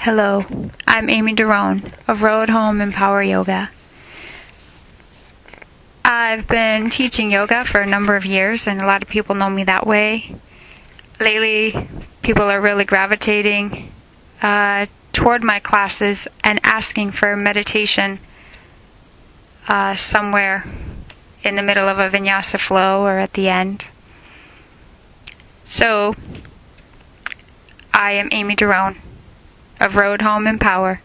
Hello, I'm Aimee DeRoehn of RoadHome and Power Yoga. I've been teaching yoga for a number of years, and a lot of people know me that way. Lately, people are really gravitating toward my classes and asking for meditation somewhere in the middle of a vinyasa flow or at the end. So, I am Aimee DeRoehn of RoadHome and Power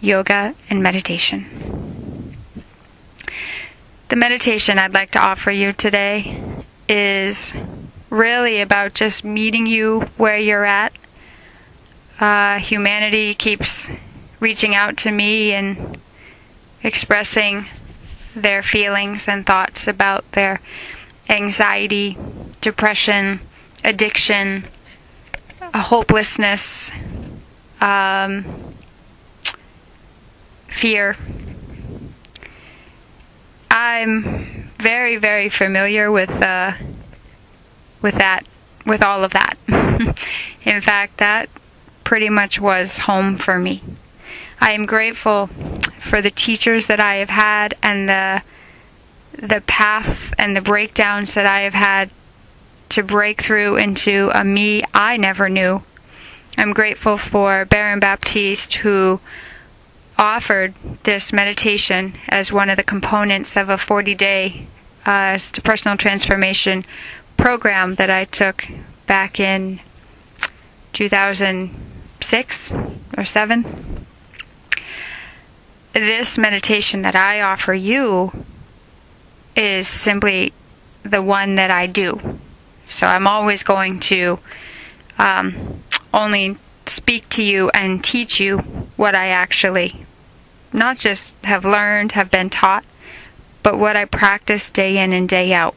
Yoga and Meditation. The meditation I'd like to offer you today is really about just meeting you where you're at. Humanity keeps reaching out to me and expressing their feelings and thoughts about their anxiety, depression, addiction, hopelessness, fear. I'm very, very familiar with all of that. In fact, that pretty much was home for me. I am grateful for the teachers that I have had and the path and the breakdowns that I have had to break through into a me I never knew. I'm grateful for Baron Baptiste, who offered this meditation as one of the components of a 40-day personal transformation program that I took back in 2006 or 7. This meditation that I offer you is simply the one that I do. So I'm always going to only speak to you and teach you what I actually not just have learned, have been taught, but what I practice day in and day out.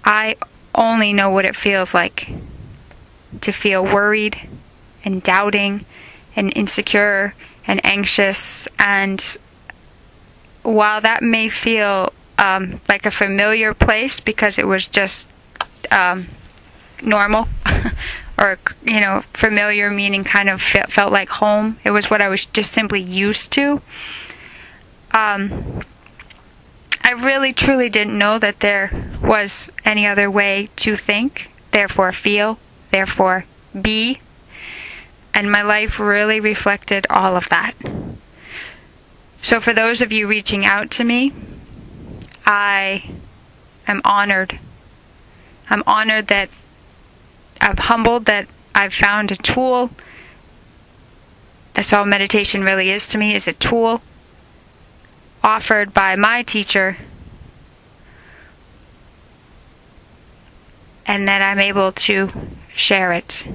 I only know what it feels like to feel worried and doubting and insecure and anxious, and while that may feel like a familiar place because it was just normal, or, familiar meaning kind of felt like home. It was what I was just simply used to. I really truly didn't know that there was any other way to think, therefore feel, therefore be. And my life really reflected all of that. So for those of you reaching out to me, I am honored. I'm honored that I'm humbled that I've found a tool. That's all meditation really is to me, is a tool offered by my teacher, and that I'm able to share it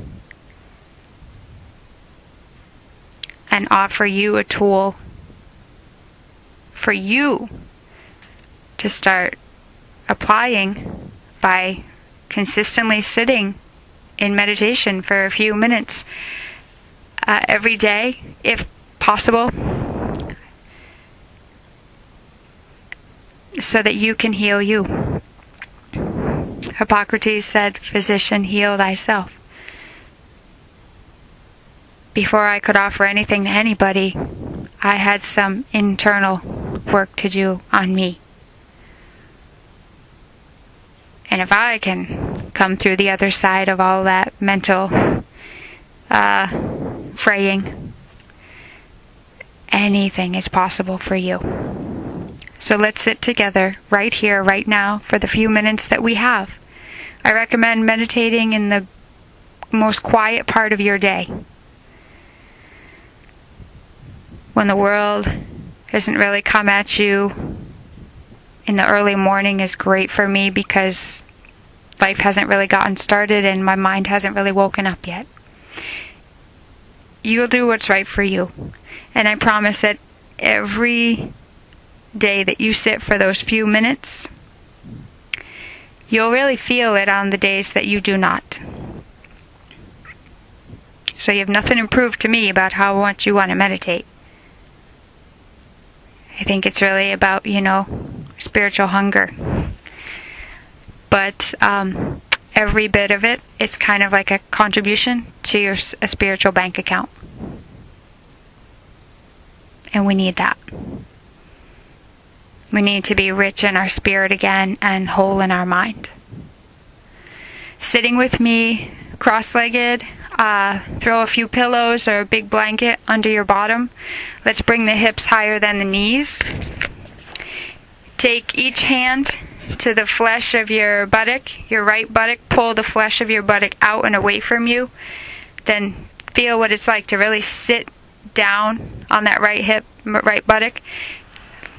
and offer you a tool for you to start applying by consistently sitting in meditation for a few minutes every day, if possible, so that you can heal you. Hippocrates said, "Physician, heal thyself." Before I could offer anything to anybody, I had some internal work to do on me. And if I can come through the other side of all that mental fraying, anything is possible for you. So let's sit together right here, right now, for the few minutes that we have. I recommend meditating in the most quiet part of your day, when the world doesn't really come at you. In the early morning is great for me because life hasn't really gotten started and my mind hasn't really woken up yet. You'll do what's right for you. And I promise that every day that you sit for those few minutes, you'll really feel it on the days that you do not. So you have nothing to prove to me about how much you want to meditate. I think it's really about, spiritual hunger. But every bit of it is kind of like a contribution to a spiritual bank account. And we need that. We need to be rich in our spirit again and whole in our mind. Sitting with me, cross-legged, throw a few pillows or a big blanket under your bottom. Let's bring the hips higher than the knees. Take each hand to the flesh of your buttock, your right buttock. Pull the flesh of your buttock out and away from you. Then feel what it's like to really sit down on that right hip, right buttock.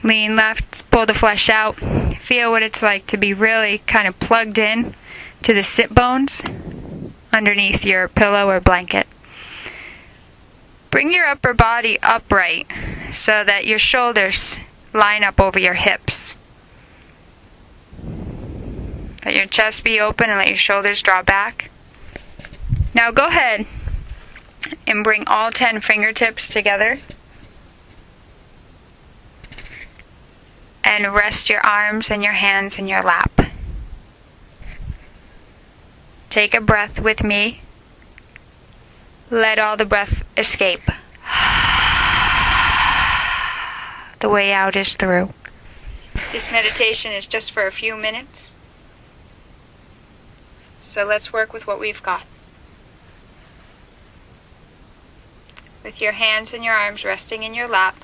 Lean left, pull the flesh out. Feel what it's like to be really kind of plugged in to the sit bones underneath your pillow or blanket. Bring your upper body upright so that your shoulders line up over your hips. Let your chest be open and let your shoulders draw back. Now go ahead and bring all 10 fingertips together. And rest your arms and your hands in your lap. Take a breath with me. Let all the breath escape. The way out is through. This meditation is just for a few minutes. So let's work with what we've got. With your hands and your arms resting in your lap.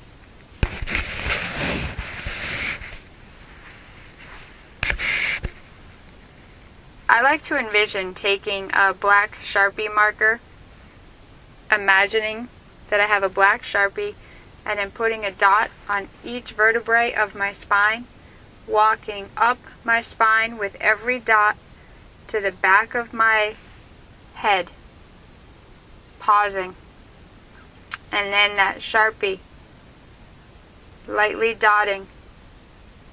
I like to envision taking a black Sharpie marker, imagining that I have a black Sharpie, and then putting a dot on each vertebrae of my spine, walking up my spine with every dot to the back of my head, pausing, and then that Sharpie lightly dotting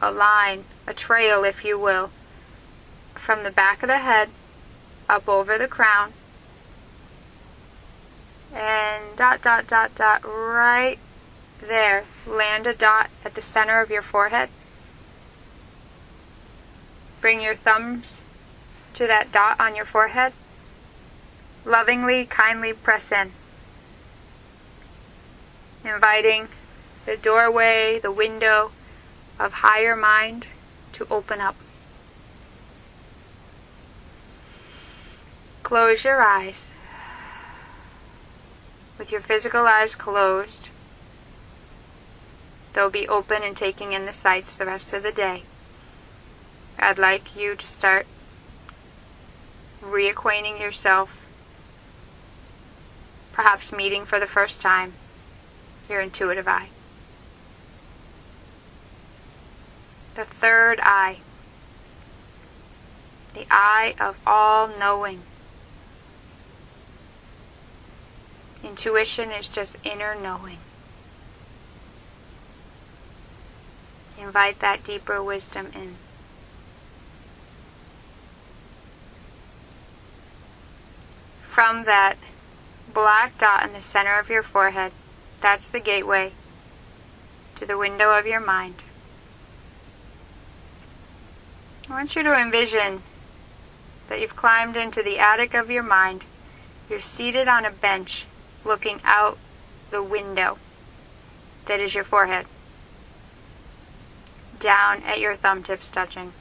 a line, a trail if you will, from the back of the head up over the crown, and dot, dot, dot, dot, right there. Land a dot at the center of your forehead. Bring your thumbs to that dot on your forehead. Lovingly, kindly press in. Inviting the doorway, the window of higher mind to open up. Close your eyes. With your physical eyes closed, they'll be open and taking in the sights the rest of the day. I'd like you to start reacquainting yourself, perhaps meeting for the first time your intuitive eye. The third eye, the eye of all knowing. Intuition is just inner knowing. Invite that deeper wisdom in. From that black dot in the center of your forehead, that's the gateway to the window of your mind. I want you to envision that you've climbed into the attic of your mind. You're seated on a bench looking out the window that is your forehead, down at your thumb tips touching.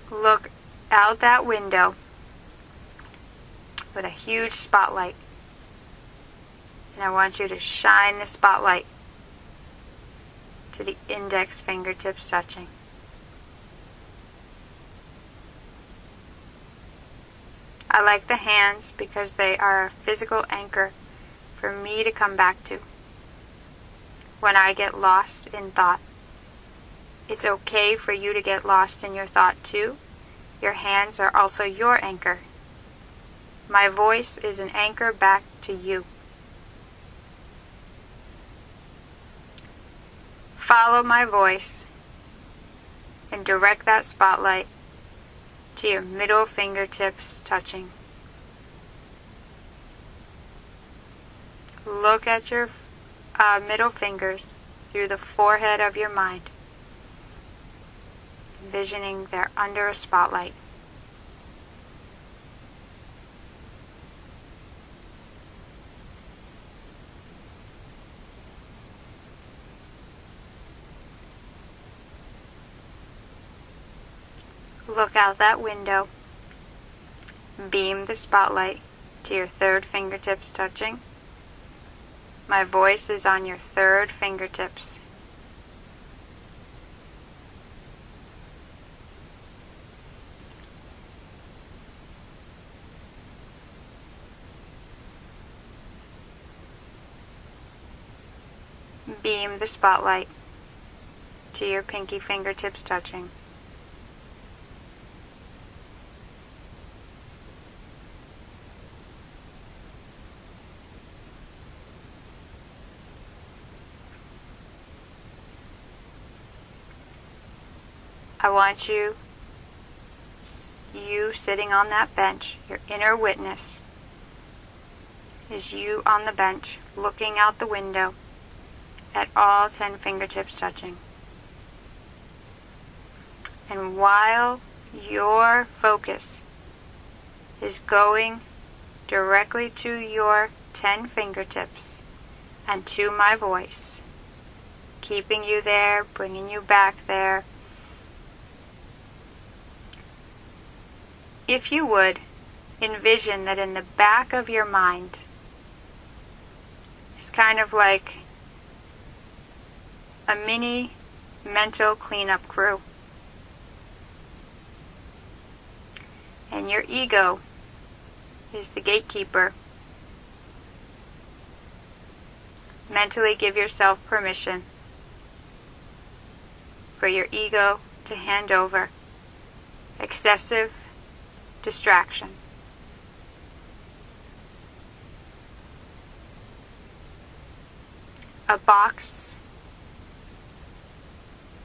Look out that window with a huge spotlight, and I want you to shine the spotlight to the index fingertips touching. I like the hands because they are a physical anchor for me to come back to when I get lost in thought. It's okay for you to get lost in your thought too. Your hands are also your anchor. My voice is an anchor back to you. Follow my voice and direct that spotlight to your middle fingertips touching. Look at your middle fingers through the forehead of your mind. envisioning they're under a spotlight. Look out that window. Beam the spotlight to your third fingertips touching. My voice is on your third fingertips. Beam the spotlight to your pinky fingertips touching. I want you sitting on that bench, your inner witness is you on the bench, looking out the window at all 10 fingertips touching. And while your focus is going directly to your 10 fingertips and to my voice, keeping you there, bringing you back there, if you would, envision that in the back of your mind is kind of like a mini mental cleanup crew. And your ego is the gatekeeper. Mentally give yourself permission for your ego to hand over excessive distraction. A box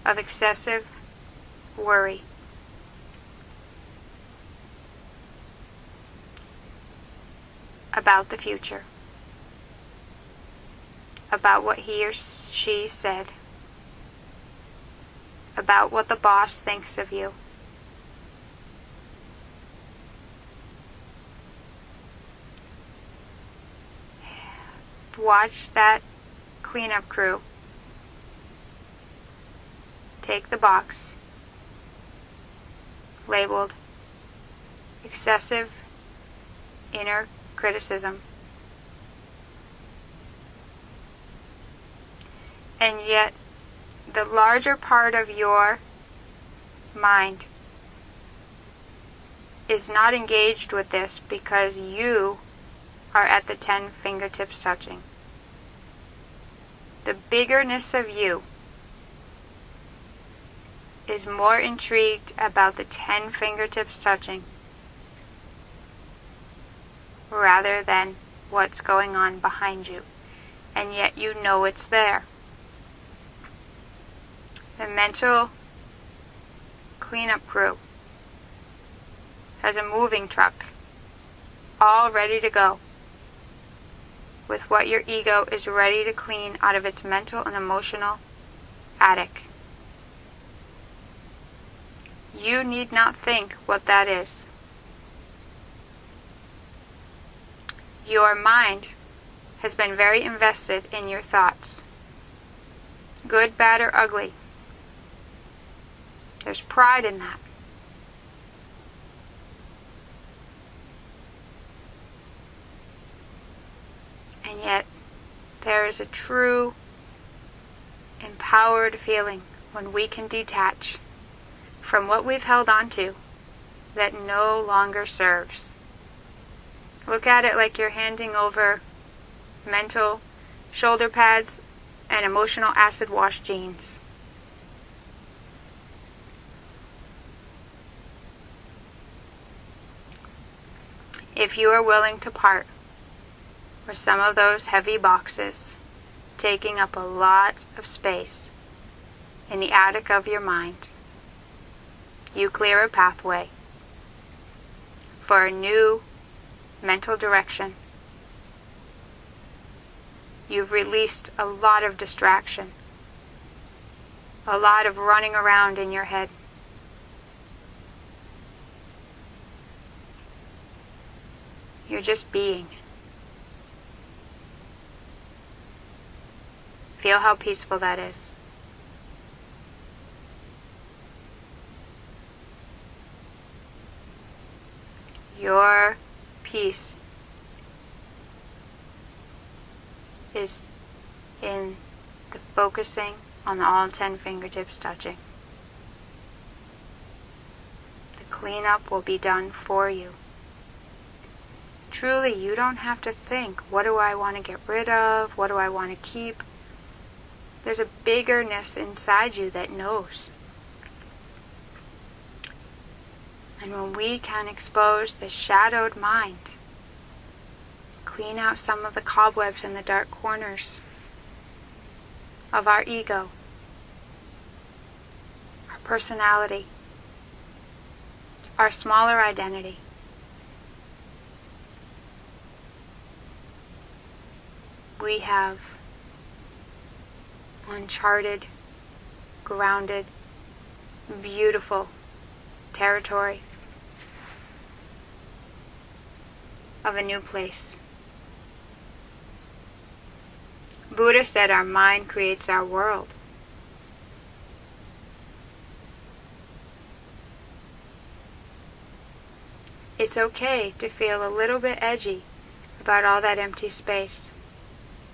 of excessive worry. About the future. About what he or she said. About what the boss thinks of you. Watch that cleanup crew take the box labeled excessive inner criticism, and yet the larger part of your mind is not engaged with this because you are at the 10 fingertips touching. The biggerness of you is more intrigued about the 10 fingertips touching rather than what's going on behind you. And yet you know it's there. The mental cleanup crew has a moving truck all ready to go with what your ego is ready to clean out of its mental and emotional attic. You need not think what that is. Your mind has been very invested in your thoughts. Good, bad, or ugly. There's pride in that. And yet, there is a true, empowered feeling when we can detach from what we've held on to that no longer serves. Look at it like you're handing over mental shoulder pads and emotional acid wash jeans. If you are willing to part with some of those heavy boxes, taking up a lot of space in the attic of your mind, you clear a pathway for a new mental direction. You've released a lot of distraction, a lot of running around in your head. You're just being. Feel how peaceful that is. Your peace is in the focusing on all 10 fingertips touching. The cleanup will be done for you. Truly, you don't have to think, what do I want to get rid of? What do I want to keep? There's a biggerness inside you that knows. And when we can expose the shadowed mind, clean out some of the cobwebs in the dark corners of our ego, our personality, our smaller identity, we have uncharted, grounded, beautiful territory of a new place. Buddha said our mind creates our world. It's okay to feel a little bit edgy about all that empty space,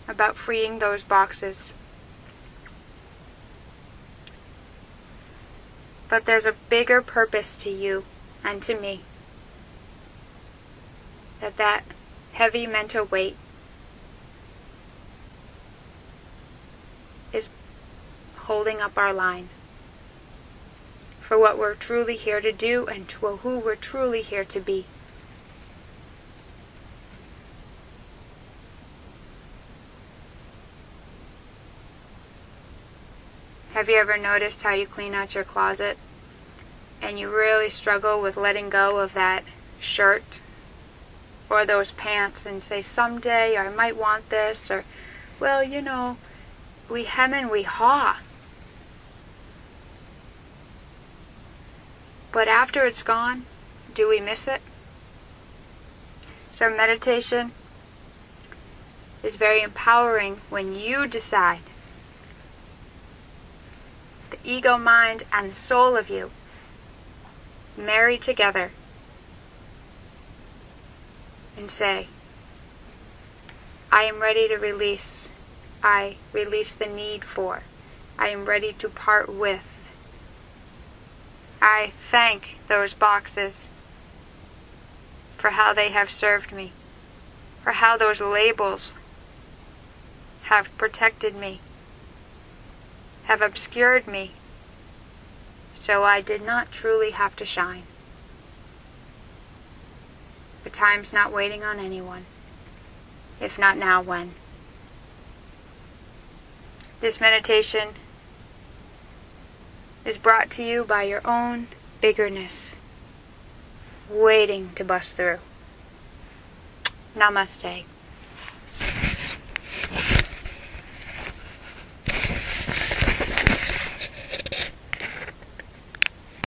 about freeing those boxes. But there's a bigger purpose to you and to me. That heavy mental weight is holding up our line for what we're truly here to do and to who we're truly here to be. Have you ever noticed how you clean out your closet and you really struggle with letting go of that shirt or those pants and say, someday I might want this, or, well, you know, we hem and we haw. But after it's gone, do we miss it? So meditation is very empowering when you decide, the ego mind and the soul of you marry together and say, I am ready to release. I release the need for. I am ready to part with. I thank those boxes for how they have served me, for how those labels have protected me, have obscured me, so I did not truly have to shine. But time's not waiting on anyone. If not now, when? This meditation is brought to you by your own biggerness, waiting to bust through. Namaste.